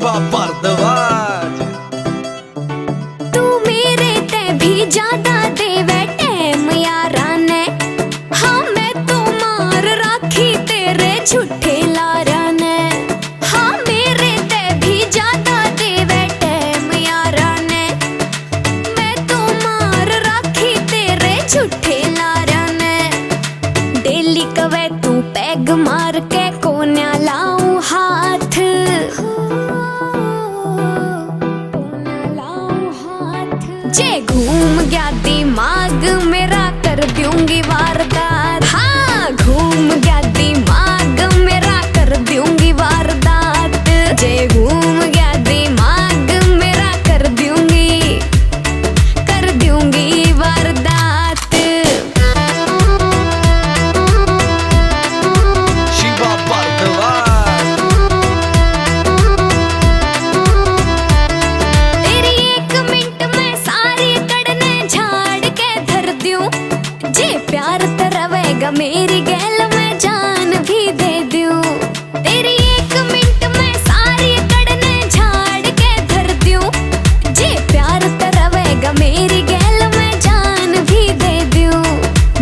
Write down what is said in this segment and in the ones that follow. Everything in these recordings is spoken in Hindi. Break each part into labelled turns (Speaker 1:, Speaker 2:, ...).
Speaker 1: शिवा भारद्वाज।
Speaker 2: तू मेरे ते भी ज्यादा देवे टैम यारा ने, हाँ मैं तो मार राखी तेरे झूठे लारा ने। हाँ मेरे ते भी ज्यादा देवे टैम यारा ने, मैं तो मार राखी तेरे झूठे लारा ने। डेली कवे तू पैग मार के कोन्या लाऊं हाथ, जे घूम गया दिमाग मेरा कर दूंगी वारदात। हाँ घूम गया दिमाग मेरा कर दूंगी वारदात। जे घूम गया दिमाग मेरा कर दूंगी वारदात।
Speaker 1: शिवा भारद्वाज।
Speaker 2: तेरी 1 मिनट में सारी कड़ने झाड़ के धर दूं, जे प्यार तरवेगा मेरी गैल में जान भी दे दूं। तेरी 1 मिनट में सारी कड़ने झाड़ के धर दूं, जे प्यार तरवेगा मेरी गैल में जान भी दे दूं।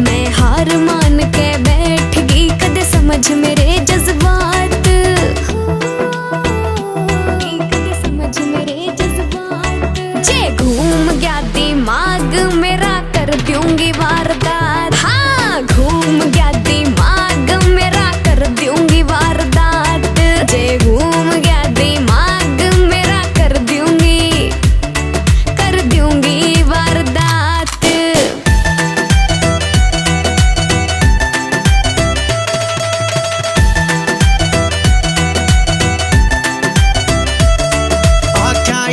Speaker 2: मैं हार मान के बैठ गई कदे समझ मेरे जज्बात, कदे समझ मेरे जज्बात। जे घूम गया दिमाग मेरा कर दूंगी वारदात। हाँ घूम गया दिमाग मेरा कर दूंगी वारदात। जे घूम गया दिमाग मेरा कर दूंगी वारदात।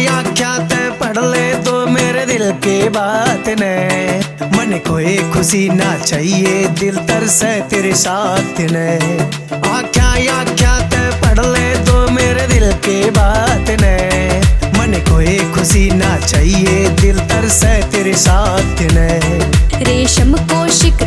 Speaker 3: आख्या ते पढ़ ले तो मेरे दिल की बात ने। मन कोई खुशी ना चाहिए दिल तरसे तेरे साथ ने। आख्या ते पढ़ ले तो मेरे दिल की बात ने। मन कोई खुशी ना चाहिए दिल तरसे तेरे साथ ने।
Speaker 2: रेशम कोशिक